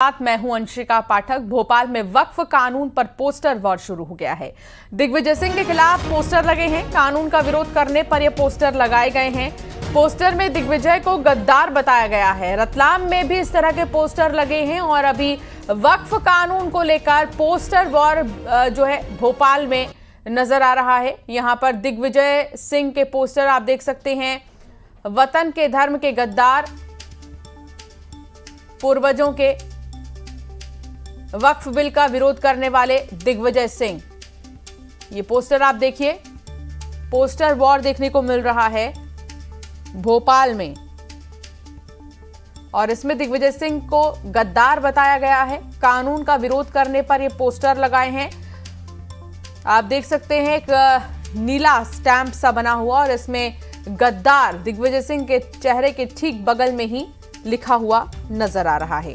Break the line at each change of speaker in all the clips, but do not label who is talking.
साथ मैं हूं अंशिका पाठक। भोपाल में वक्फ कानून पर पोस्टर वॉर शुरू हो गया है। दिग्विजय सिंह के खिलाफ पोस्टर लगे हैं। कानून का विरोध करने पर ये पोस्टर लगाए गए हैं। पोस्टर में दिग्विजय को गद्दार बताया गया है। रतलाम में भी इस तरह के पोस्टर लगे हैं और अभी वक्फ कानून को लेकर पोस्टर वॉर जो है भोपाल में नजर आ रहा है। यहां पर दिग्विजय सिंह के पोस्टर आप देख सकते हैं। वतन के धर्म के गद्दार, पूर्वजों के वक्फ बिल का विरोध करने वाले दिग्विजय सिंह, ये पोस्टर आप देखिए। पोस्टर वॉर देखने को मिल रहा है भोपाल में और इसमें दिग्विजय सिंह को गद्दार बताया गया है। कानून का विरोध करने पर ये पोस्टर लगाए हैं। आप देख सकते हैं एक नीला स्टैंप सा बना हुआ और इसमें गद्दार दिग्विजय सिंह के चेहरे के ठीक बगल में ही लिखा हुआ नजर आ रहा है।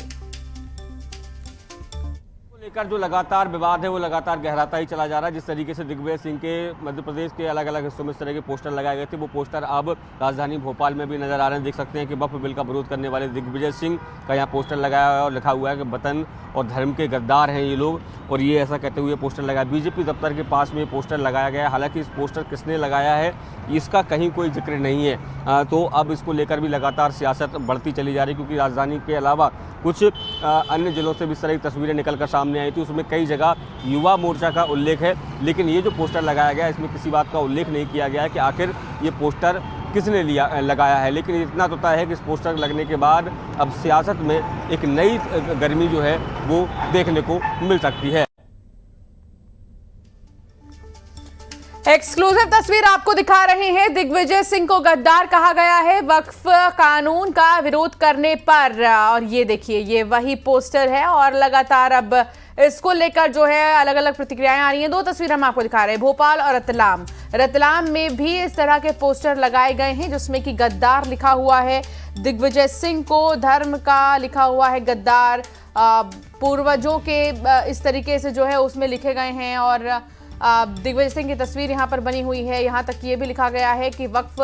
लेकर जो लगातार विवाद है वो लगातार गहराता ही चला जा रहा है। जिस तरीके से दिग्विजय सिंह के मध्य प्रदेश के अलग अलग हिस्सों में इस तरह के पोस्टर लगाए गए थे, वो पोस्टर अब राजधानी भोपाल में भी नजर आ रहे हैं। देख सकते हैं कि वक्फ बिल का विरोध करने वाले दिग्विजय सिंह का यहाँ पोस्टर लगाया हुआ है और लिखा हुआ है कि वतन और धर्म के गद्दार हैं ये लोग, और ये ऐसा कहते हुए पोस्टर लगाया। बीजेपी दफ्तर के पास में ये पोस्टर लगाया गया है। हालांकि इस पोस्टर किसने लगाया है इसका कहीं कोई जिक्र नहीं है। तो अब इसको लेकर भी लगातार सियासत बढ़ती चली जा रही है, क्योंकि राजधानी के अलावा कुछ अन्य जिलों से भी इस तरह की तस्वीरें निकलकर सामने आई थी। उसमें कई जगह युवा मोर्चा का उल्लेख है, लेकिन ये जो पोस्टर लगाया गया है इसमें किसी बात का उल्लेख नहीं किया गया है कि आखिर ये पोस्टर किसने लगाया है। लेकिन इतना तो तय है कि इस पोस्टर लगने के बाद अब सियासत में एक नई गर्मी जो है वो देखने को मिल सकती है।
एक्सक्लूसिव तस्वीर आपको दिखा रहे हैं। दिग्विजय सिंह को गद्दार कहा गया है वक्फ कानून का विरोध करने पर, और ये देखिए ये वही पोस्टर है और लगातार अब इसको लेकर जो है अलग अलग प्रतिक्रियाएं आ रही हैं। दो तस्वीर हम आपको दिखा रहे हैं, भोपाल और रतलाम। रतलाम में भी इस तरह के पोस्टर लगाए गए हैं जिसमें कि गद्दार लिखा हुआ है। दिग्विजय सिंह को धर्म का लिखा हुआ है गद्दार, पूर्वजों के इस तरीके से जो है उसमें लिखे गए हैं और दिग्विजय सिंह की तस्वीर यहां पर बनी हुई है। यहां तक ये भी लिखा गया है कि वक्फ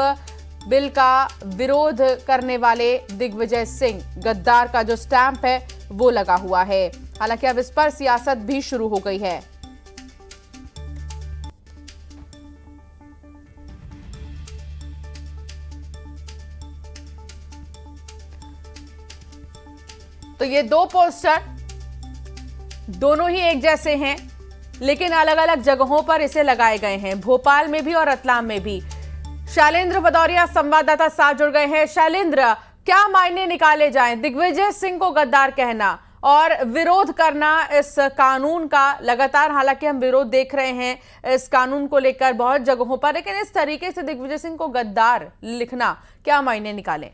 बिल का विरोध करने वाले दिग्विजय सिंह, गद्दार का जो स्टैंप है वो लगा हुआ है। हालांकि अब इस पर सियासत भी शुरू हो गई है। तो ये दो पोस्टर दोनों ही एक जैसे हैं, लेकिन अलग अलग जगहों पर इसे लगाए गए हैं, भोपाल में भी और रतलाम में भी। शैलेंद्र भदौरिया संवाददाता साथ जुड़ गए हैं। शैलेंद्र, क्या मायने निकाले जाएं दिग्विजय सिंह को गद्दार कहना और विरोध करना इस कानून का? लगातार हालांकि हम विरोध देख रहे हैं इस कानून को लेकर बहुत जगहों पर, लेकिन इस तरीके से दिग्विजय सिंह को गद्दार लिखना क्या मायने निकाले?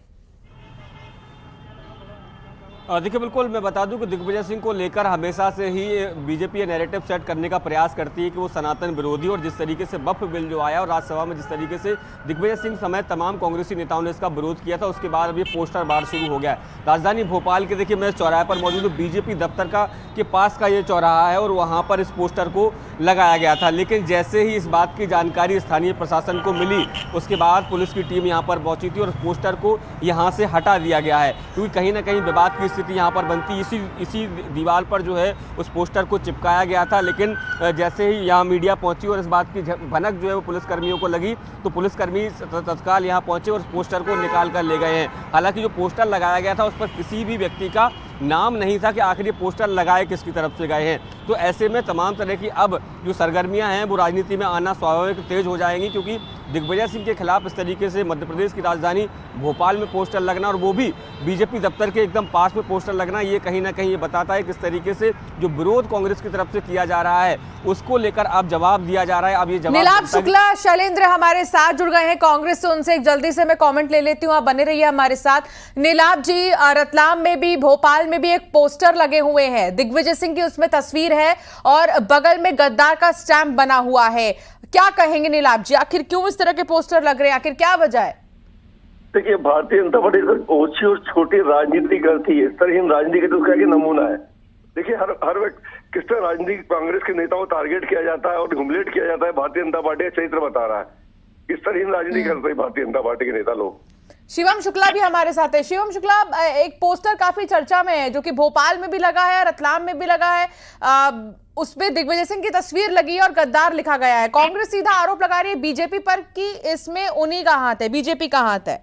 देखिए, बिल्कुल मैं बता दूं कि दिग्विजय सिंह को लेकर हमेशा से ही बीजेपी ये नैरेटिव सेट करने का प्रयास करती है कि वो सनातन विरोधी, और जिस तरीके से वक्फ बिल जो आया और राज्यसभा में जिस तरीके से दिग्विजय सिंह समेत तमाम कांग्रेसी नेताओं ने इसका विरोध किया था, उसके बाद अब ये पोस्टर बार शुरू हो गया है। राजधानी भोपाल के देखिए मैं चौराहे पर मौजूद हूँ। बीजेपी दफ्तर के पास का ये चौराहा है और वहाँ पर इस पोस्टर को लगाया गया था, लेकिन जैसे ही इस बात की जानकारी स्थानीय प्रशासन को मिली उसके बाद पुलिस की टीम यहाँ पर पहुंची थी और उस पोस्टर को यहाँ से हटा दिया गया है, क्योंकि कहीं ना कहीं विवाद की स्थिति यहाँ पर बनती। इसी दीवार पर जो है उस पोस्टर को चिपकाया गया था, लेकिन जैसे ही यहाँ मीडिया पहुंची और इस बात की भनक जो है वो पुलिसकर्मियों को लगी तो पुलिसकर्मी तत्काल यहाँ पहुंचे और उस पोस्टर को निकाल कर ले गए हैं। हालांकि जो पोस्टर लगाया गया था उस पर किसी भी व्यक्ति का नाम नहीं था कि आखिर ये पोस्टर लगाए किसकी तरफ से गए हैं। तो ऐसे में तमाम तरह की अब जो सरगर्मियां हैं वो राजनीति में आना स्वाभाविक तेज हो जाएंगी, क्योंकि दिग्विजय सिंह के खिलाफ इस तरीके से मध्य प्रदेश की राजधानी भोपाल में पोस्टर लगना और वो भी बीजेपी दफ्तर के एकदम पास में पोस्टर लगना, ये कहीं ना कहीं ये बताता है किस तरीके से जो विरोध कांग्रेस की तरफ से किया जा रहा है उसको लेकर अब जवाब दिया जा रहा है। अब ये जवाब
नीलाभ शुक्ला शैलेंद्र हमारे साथ जुड़ गए हैं कांग्रेस से, उनसे एक जल्दी से मैं कमेंट ले लेती हूँ, आप बने रहिए हमारे साथ। नीलाभ जी, रतलाम में भी भोपाल में भी एक पोस्टर लगे हुए हैं, दिग्विजय सिंह की उसमें तस्वीर है और बगल में गद्दार का स्टैंप बना हुआ है। क्या कहेंगे नीलाभ जी, आखिर क्यों इस तरह के पोस्टर लग रहे हैं, आखिर क्या वजह है?
देखिए, भारतीय जनता पार्टी ओछी और छोटी राजनीति करती है, इस तरह राजनीति के तो उसका नमूना है। देखिए, हर व्यक्ति किस तरह राजनीति कांग्रेस के नेताओं को टारगेट किया जाता है और ह्यूमिलेट किया जाता है, भारतीय जनता पार्टी का चरित्र बता रहा है। इस तरह राजनीति करते हैं भारतीय जनता पार्टी के नेता लोग।
शिवम शुक्ला भी हमारे साथ है। शिवम शुक्ला, एक पोस्टर काफी चर्चा में है जो कि भोपाल में भी लगा है, रतलाम में भी लगा है, उसमें दिग्विजय सिंह की तस्वीर लगी है और गद्दार लिखा गया है। कांग्रेस सीधा आरोप लगा रही है बीजेपी पर कि इसमें उन्हीं का हाथ है, बीजेपी का हाथ है।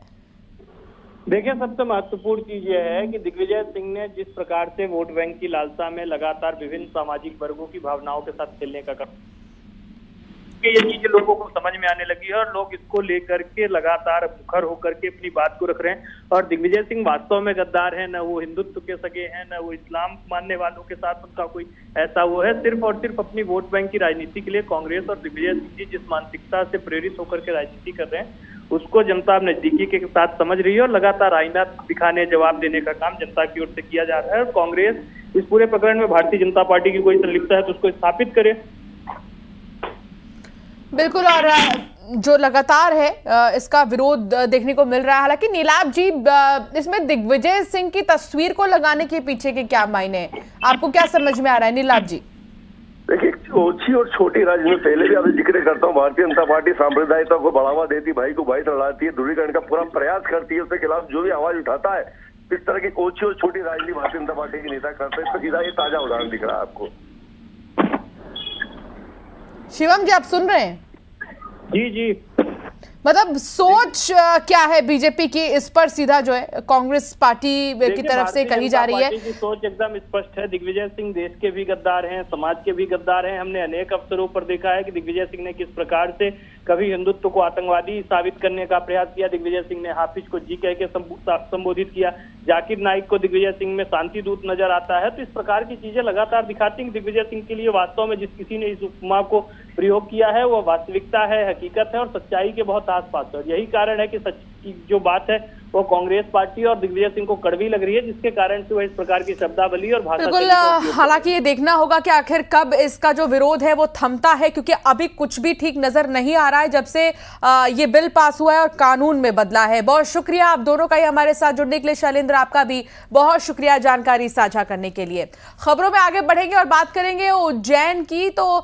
देखिए, सबसे महत्वपूर्ण चीज यह है कि दिग्विजय सिंह ने जिस प्रकार से वोट बैंक की लालसा में लगातार विभिन्न सामाजिक वर्गों की भावनाओं के साथ खेलने का काम, ये चीजें लोगों को समझ में आने लगी है और लोग इसको लेकर के लगातार मुखर होकर के अपनी बात को रख रहे हैं। और दिग्विजय सिंह वास्तव में गद्दार है, न वो हिंदुत्व के सगे हैं, न वो इस्लाम मानने वालों के साथ उनका कोई ऐसा वो है। सिर्फ और सिर्फ अपनी वोट बैंक की राजनीति के लिए कांग्रेस और दिग्विजय सिंह जी जिस मानसिकता से प्रेरित होकर के राजनीति कर रहे हैं उसको जनता नजदीकी के साथ समझ रही है और लगातार आईना दिखाने, जवाब देने का काम जनता की ओर से किया जा रहा है। और कांग्रेस इस पूरे प्रकरण में भारतीय जनता पार्टी की कोई संलिप्तता है तो उसको स्थापित करे।
बिल्कुल, और जो लगातार है इसका विरोध देखने को मिल रहा है। हालांकि नीलाभ जी, इसमें दिग्विजय सिंह की तस्वीर को लगाने के पीछे के क्या मायने हैं, आपको क्या समझ में आ रहा है नीलाभ जी?
देखिए, ओछी और छोटी राज्य में पहले भी आपसे जिक्र करता हूँ, भारतीय जनता पार्टी सांप्रदायिकता को बढ़ावा देती, भाई को भाई लड़ाती है, ध्रुवीकरण का पूरा प्रयास करती है, उसके खिलाफ जो भी आवाज उठाता है, इस तरह की ओछी और छोटी राजनीति भारतीय जनता पार्टी के नेता करते हैं। इसका सीधा ये ताजा उदाहरण दिख रहा है आपको।
शिवम जी, आप सुन रहे हैं?
जी जी,
मतलब सोच क्या है बीजेपी की इस पर, सीधा जो है कांग्रेस पार्टी की तरफ से कही जा रही है?
की सोच एकदम स्पष्ट है। दिग्विजय सिंह देश के भी गद्दार हैं, समाज के भी गद्दार हैं। हमने अनेक अवसरों पर देखा है कि दिग्विजय सिंह ने किस प्रकार से कभी हिंदुत्व को आतंकवादी साबित करने का प्रयास किया। दिग्विजय सिंह ने हाफिज को जी कह के संबोधित किया। जाकिर नाइक को दिग्विजय सिंह में शांति दूत नजर आता है। तो इस प्रकार की चीजें लगातार दिखाती हैं। दिग्विजय सिंह के लिए वास्तव में जिस किसी ने इस उपमा को प्रयोग किया है वो वास्तविकता है, हकीकत है और सच्चाई के बहुत आसपास है। यही कारण है कि सच की जो बात है वो कांग्रेस पार्टी और दिग्विजय सिंह को कड़वी लग रही है, जिसके कारण से वह इस प्रकार की शब्दावली और भाषा।
बिल्कुल, हालांकि ये देखना होगा कि आखिर कब इसका जो विरोध है वो थमता है, क्योंकि अभी कुछ भी ठीक नजर नहीं आ रहा है जब से ये बिल पास हुआ है और कानून में बदला है। बहुत शुक्रिया आप दोनों का ही हमारे साथ जुड़ने के लिए। शैलेंद्र, आपका भी बहुत शुक्रिया जानकारी साझा करने के लिए। खबरों में आगे बढ़ेंगे और बात करेंगे उज्जैन की। तो